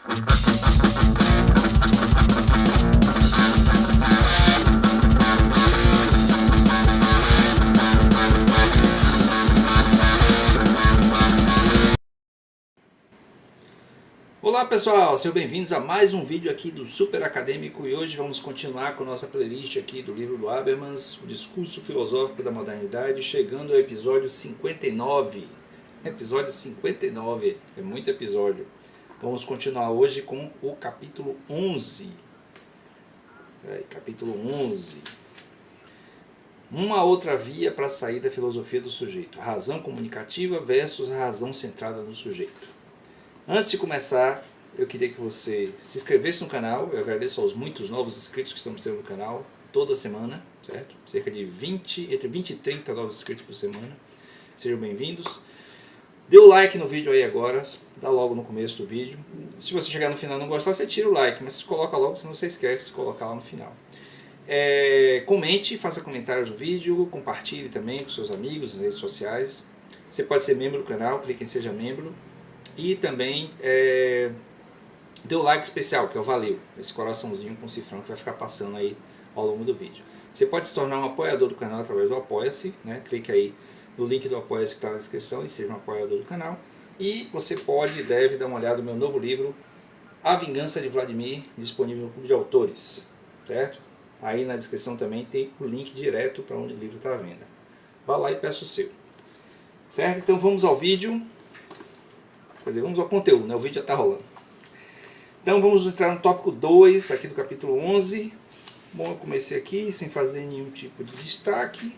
Olá pessoal, sejam bem-vindos a mais um vídeo aqui do Super Acadêmico e hoje vamos continuar com a nossa playlist aqui do livro do Habermas, o Discurso Filosófico da Modernidade, chegando ao episódio 59. Episódio 59, é muito episódio. Vamos continuar hoje com o capítulo 11. Capítulo 11. Uma outra via para sair da filosofia do sujeito. A razão comunicativa versus a razão centrada no sujeito. Antes de começar, eu queria que você se inscrevesse no canal. Eu agradeço aos muitos novos inscritos que estamos tendo no canal toda semana, certo? Cerca de entre 20 e 30 novos inscritos por semana. Sejam bem-vindos. Dê o like no vídeo aí agora, dá logo no começo do vídeo. Se você chegar no final e não gostar, você tira o like, mas você coloca logo, senão você esquece de colocar lá no final. Comente, faça comentários no vídeo, compartilhe também com seus amigos nas redes sociais. Você pode ser membro do canal, clique em Seja Membro. E também dê o like especial, que é o valeu, esse coraçãozinho com cifrão que vai ficar passando aí ao longo do vídeo. Você pode se tornar um apoiador do canal através do Apoia-se, né? Clique aí no link do Apoia-se que está na descrição e seja um apoiador do canal. E você pode e deve dar uma olhada no meu novo livro, A Vingança de Vladimir, disponível no Clube de Autores, certo? Aí na descrição também tem o link direto para onde o livro está à venda. Vá lá e peça o seu. Certo? Então vamos ao vídeo. Quer dizer, vamos ao conteúdo, né? O vídeo já está rolando. Então vamos entrar no tópico 2 aqui do capítulo 11. Bom, eu comecei aqui sem fazer nenhum tipo de destaque.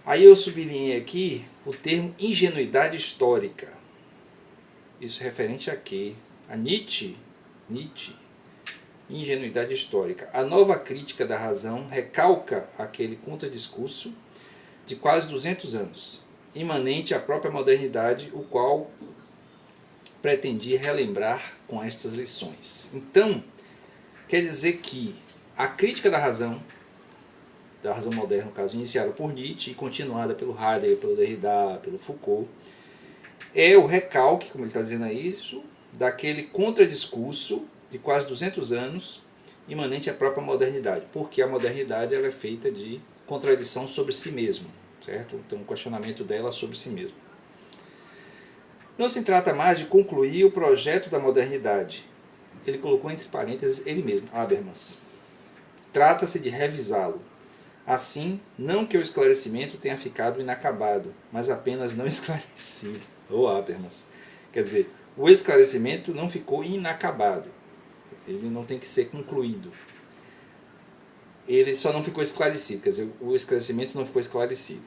Aí eu sublinhei aqui o termo ingenuidade histórica. Isso referente a quê? A Nietzsche. Ingenuidade histórica. A nova crítica da razão recalca aquele contradiscurso de quase 200 anos, imanente à própria modernidade, o qual pretendia relembrar com estas lições. Então, quer dizer que a crítica da razão moderna, no caso, iniciada por Nietzsche e continuada pelo Heidegger, pelo Derrida, pelo Foucault, é o recalque, como ele está dizendo isso, daquele contradiscurso de quase 200 anos, imanente à própria modernidade, porque a modernidade ela é feita de contradição sobre si mesmo, certo? Então, um questionamento dela sobre si mesmo. Não se trata mais de concluir o projeto da modernidade. Ele colocou entre parênteses ele mesmo, Habermas. Trata-se de revisá-lo. Assim, não que o esclarecimento tenha ficado inacabado, mas apenas não esclarecido. Ô Habermas. Quer dizer, o esclarecimento não ficou inacabado. Ele não tem que ser concluído. Ele só não ficou esclarecido, quer dizer, o esclarecimento não ficou esclarecido.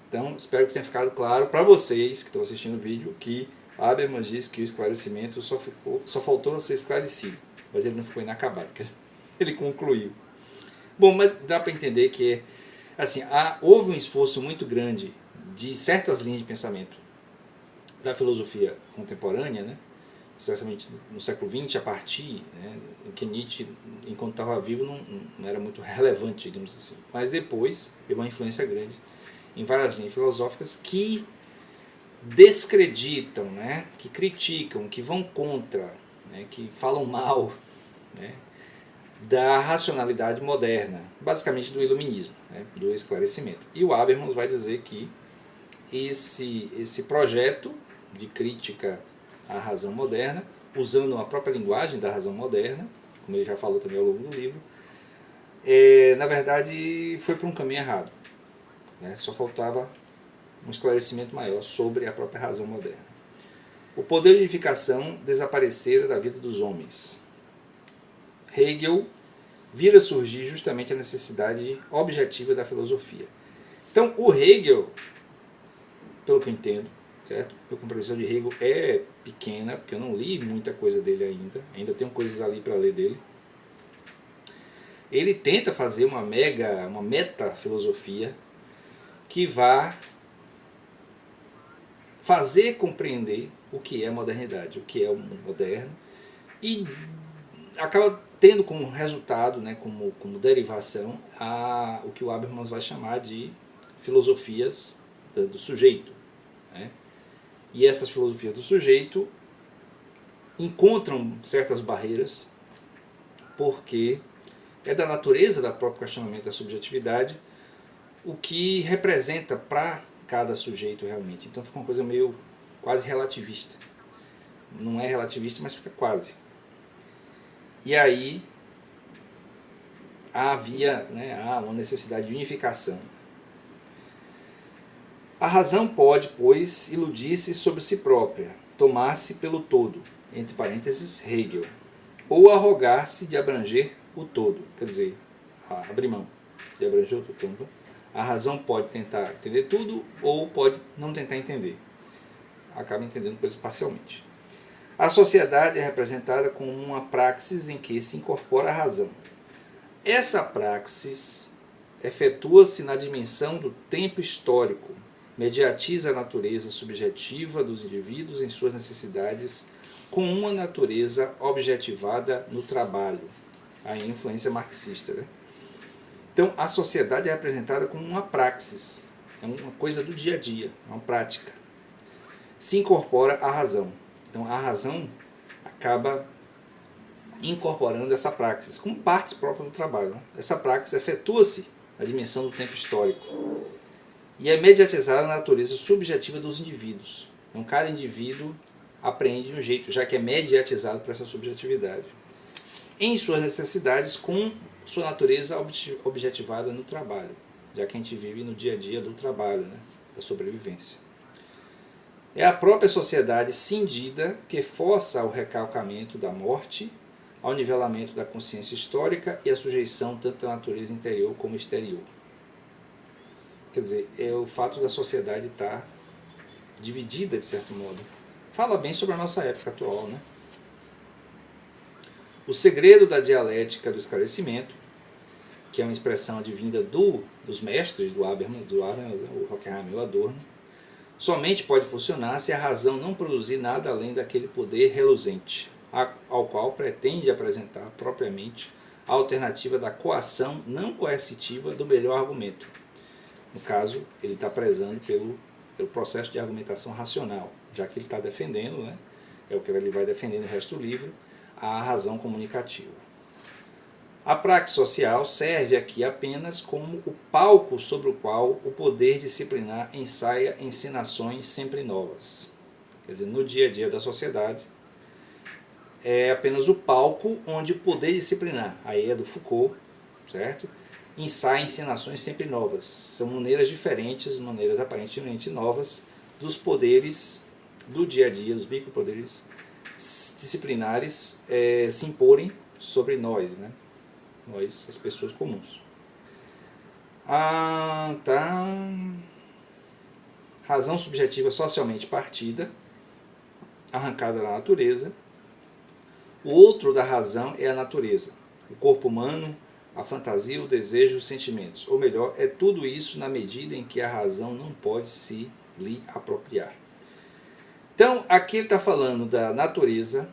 Então, espero que tenha ficado claro para vocês que estão assistindo o vídeo que Habermas diz que o esclarecimento só faltou ser esclarecido, mas ele não ficou inacabado, quer dizer, ele concluiu. Bom, mas dá para entender que assim, houve um esforço muito grande de certas linhas de pensamento da filosofia contemporânea, né, especialmente no século XX, a partir, né, em que Nietzsche, enquanto estava vivo, não era muito relevante, digamos assim. Mas depois, teve uma influência grande em várias linhas filosóficas que descreditam, né, que criticam, que vão contra, né, que falam mal, né, da racionalidade moderna, basicamente do iluminismo, né, do esclarecimento. E o Habermas vai dizer que esse projeto de crítica à razão moderna, usando a própria linguagem da razão moderna, como ele já falou também ao longo do livro, na verdade foi por um caminho errado. Só faltava um esclarecimento maior sobre a própria razão moderna. O poder de unificação desaparecera da vida dos homens. Hegel vira surgir justamente a necessidade objetiva da filosofia. Então, o Hegel, pelo que eu entendo, certo? A compreensão de Hegel é pequena, porque eu não li muita coisa dele ainda tenho coisas ali para ler dele. Ele tenta fazer uma meta-filosofia que vá fazer compreender o que é a modernidade, o que é o mundo moderno, e acaba tendo como resultado, né, como derivação, o que o Habermas vai chamar de filosofias do sujeito. Né? E essas filosofias do sujeito encontram certas barreiras, porque é da natureza do próprio questionamento da subjetividade o que representa para cada sujeito realmente. Então fica uma coisa meio quase relativista. Não é relativista, mas fica quase. E aí há uma necessidade de unificação. A razão pode, pois, iludir-se sobre si própria, tomar-se pelo todo, entre parênteses, Hegel, ou arrogar-se de abranger o todo, quer dizer, abrir mão de abranger o todo. Então, a razão pode tentar entender tudo ou pode não tentar entender. Acaba entendendo coisas parcialmente. A sociedade é representada como uma praxis em que se incorpora a razão. Essa praxis efetua-se na dimensão do tempo histórico, mediatiza a natureza subjetiva dos indivíduos em suas necessidades com uma natureza objetivada no trabalho. A influência marxista. Né? Então, a sociedade é representada como uma praxis, é uma coisa do dia a dia, é uma prática. Se incorpora a razão. Então, a razão acaba incorporando essa praxis como parte própria do trabalho. Né? Essa praxis efetua-se na dimensão do tempo histórico e é mediatizada na natureza subjetiva dos indivíduos. Então, cada indivíduo aprende de um jeito, já que é mediatizado por essa subjetividade. Em suas necessidades, com sua natureza objetivada no trabalho, já que a gente vive no dia a dia do trabalho, né? Da sobrevivência. É a própria sociedade cindida que força ao recalcamento da morte, ao nivelamento da consciência histórica e à sujeição tanto da natureza interior como exterior. Quer dizer, é o fato da sociedade estar dividida, de certo modo. Fala bem sobre a nossa época atual, né? O segredo da dialética do esclarecimento, que é uma expressão advinda dos mestres do Habermas, o Horkheimer e o Adorno, somente pode funcionar se a razão não produzir nada além daquele poder reluzente, ao qual pretende apresentar propriamente a alternativa da coação não coercitiva do melhor argumento. No caso, ele está prezando pelo processo de argumentação racional, já que ele está defendendo, né, é o que ele vai defender no resto do livro, a razão comunicativa. A praxe social serve aqui apenas como o palco sobre o qual o poder disciplinar ensaia ensinações sempre novas. Quer dizer, no dia a dia da sociedade, é apenas o palco onde o poder disciplinar, aí é do Foucault, certo? Ensaia ensinações sempre novas. São maneiras diferentes, maneiras aparentemente novas, dos poderes do dia a dia, dos micropoderes disciplinares se imporem sobre nós, né? Nós, as pessoas comuns. Razão subjetiva socialmente partida, arrancada da natureza. O outro da razão é a natureza, o corpo humano, a fantasia, o desejo, os sentimentos. Ou melhor, é tudo isso na medida em que a razão não pode se lhe apropriar. Então, aqui ele está falando da natureza,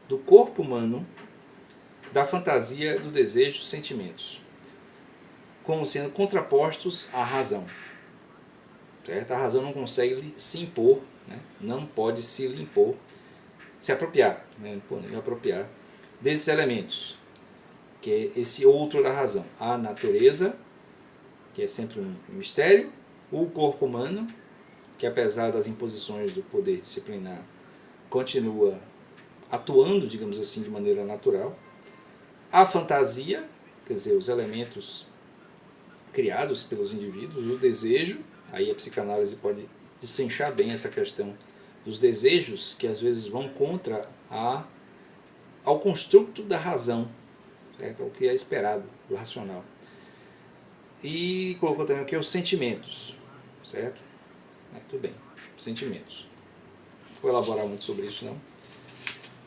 do corpo humano, da fantasia, do desejo, dos sentimentos, como sendo contrapostos à razão. Certo? A razão não consegue se impor, né? Não pode se lhe impor, se apropriar, né? Apropriar desses elementos, que é esse outro da razão. A natureza, que é sempre um mistério, o corpo humano, que apesar das imposições do poder disciplinar, continua atuando, digamos assim, de maneira natural. A fantasia, quer dizer, os elementos criados pelos indivíduos, o desejo, aí a psicanálise pode desenchar bem essa questão dos desejos, que às vezes vão contra ao construto da razão, certo? Ao que é esperado do racional. E colocou também aqui os sentimentos, certo? Tudo bem, sentimentos. Não vou elaborar muito sobre isso, não.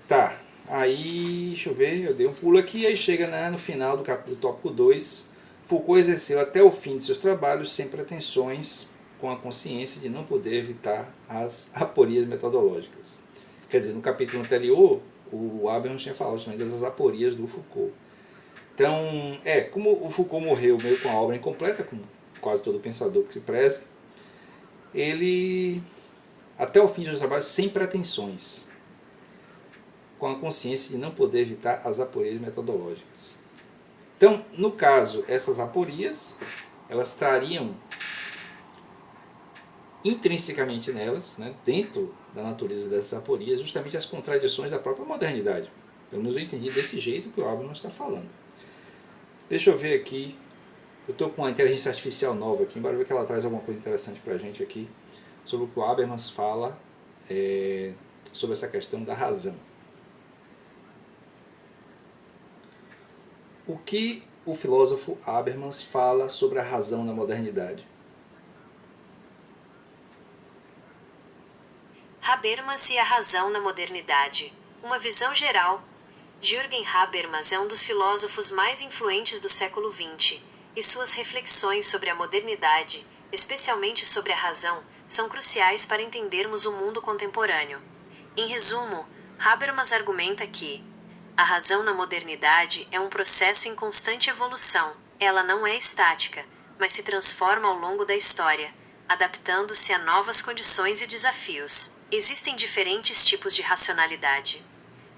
Tá, aí, deixa eu ver, eu dei um pulo aqui, aí chega no final do tópico 2, Foucault exerceu até o fim de seus trabalhos sem pretensões, com a consciência de não poder evitar as aporias metodológicas. Quer dizer, no capítulo anterior, o Habermas tinha falado também das aporias do Foucault. Então, como o Foucault morreu meio com a obra incompleta, como quase todo pensador que se preze, ele, até o fim de seus trabalhos, sem pretensões. com a consciência de não poder evitar as aporias metodológicas. Então, no caso, essas aporias, elas trariam intrinsecamente nelas, né, dentro da natureza dessas aporias, justamente as contradições da própria modernidade. Pelo menos eu entendi desse jeito que o Habermas está falando. Deixa eu ver aqui. Eu estou com uma inteligência artificial nova aqui, embora ver que ela traz alguma coisa interessante para a gente aqui, sobre o que o Habermas fala sobre essa questão da razão. O que o filósofo Habermas fala sobre a razão na modernidade? Habermas e a razão na modernidade. Uma visão geral. Jürgen Habermas é um dos filósofos mais influentes do século XX, e suas reflexões sobre a modernidade, especialmente sobre a razão, são cruciais para entendermos o mundo contemporâneo. Em resumo, Habermas argumenta que a razão na modernidade é um processo em constante evolução. Ela não é estática, mas se transforma ao longo da história, adaptando-se a novas condições e desafios. Existem diferentes tipos de racionalidade.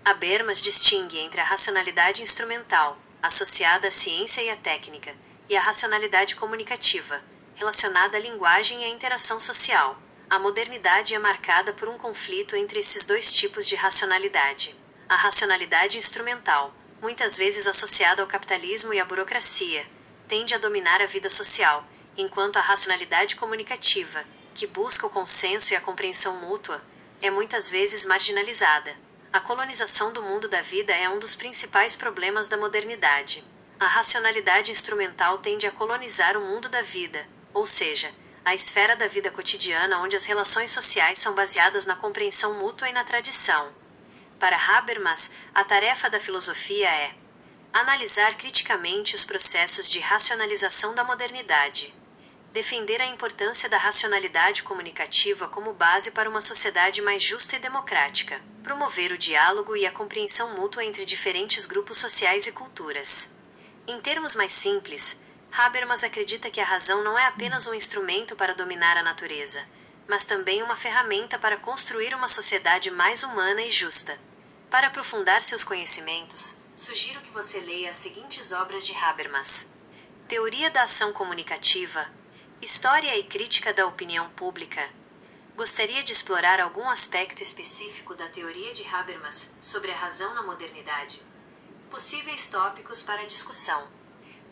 Habermas distingue entre a racionalidade instrumental, associada à ciência e à técnica, e a racionalidade comunicativa, relacionada à linguagem e à interação social. A modernidade é marcada por um conflito entre esses dois tipos de racionalidade. A racionalidade instrumental, muitas vezes associada ao capitalismo e à burocracia, tende a dominar a vida social, enquanto a racionalidade comunicativa, que busca o consenso e a compreensão mútua, é muitas vezes marginalizada. A colonização do mundo da vida é um dos principais problemas da modernidade. A racionalidade instrumental tende a colonizar o mundo da vida, ou seja, a esfera da vida cotidiana onde as relações sociais são baseadas na compreensão mútua e na tradição. Para Habermas, a tarefa da filosofia é analisar criticamente os processos de racionalização da modernidade. Defender a importância da racionalidade comunicativa como base para uma sociedade mais justa e democrática. Promover o diálogo e a compreensão mútua entre diferentes grupos sociais e culturas. Em termos mais simples, Habermas acredita que a razão não é apenas um instrumento para dominar a natureza, mas também uma ferramenta para construir uma sociedade mais humana e justa. Para aprofundar seus conhecimentos, sugiro que você leia as seguintes obras de Habermas: Teoria da Ação Comunicativa, História e Crítica da Opinião Pública. Gostaria de explorar algum aspecto específico da teoria de Habermas sobre a razão na modernidade? Possíveis tópicos para discussão: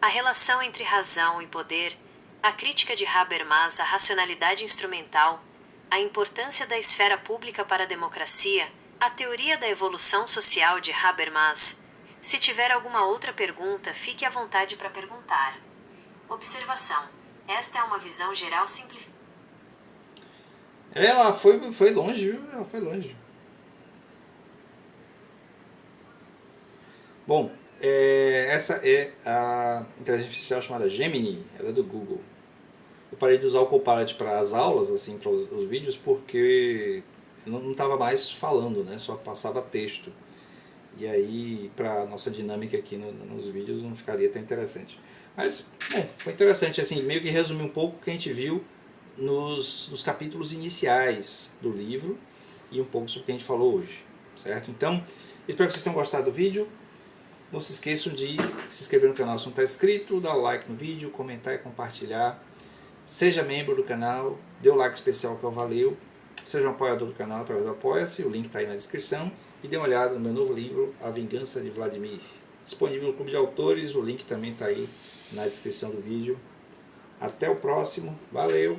a relação entre razão e poder, a crítica de Habermas à racionalidade instrumental, a importância da esfera pública para a democracia, a teoria da evolução social de Habermas. Se tiver alguma outra pergunta, fique à vontade para perguntar. Observação: esta é uma visão geral simplificada. Ela foi longe, viu? Ela foi longe. Bom, essa é a inteligência artificial chamada Gemini, ela é do Google. Eu parei de usar o Copilot para as aulas, assim, para os vídeos, porque eu não estava mais falando, né? Só passava texto. E aí, para a nossa dinâmica aqui nos vídeos, não ficaria tão interessante. Mas, bom, foi interessante, assim, meio que resumir um pouco o que a gente viu nos capítulos iniciais do livro e um pouco sobre o que a gente falou hoje, certo? Então, espero que vocês tenham gostado do vídeo. Não se esqueçam de se inscrever no canal se não está inscrito, dar like no vídeo, comentar e compartilhar. Seja membro do canal, dê o like especial que eu valeu. Seja um apoiador do canal através do Apoia-se, o link está aí na descrição. E dê uma olhada no meu novo livro, A Vingança de Vladimir. Disponível no Clube de Autores, o link também está aí na descrição do vídeo. Até o próximo, valeu!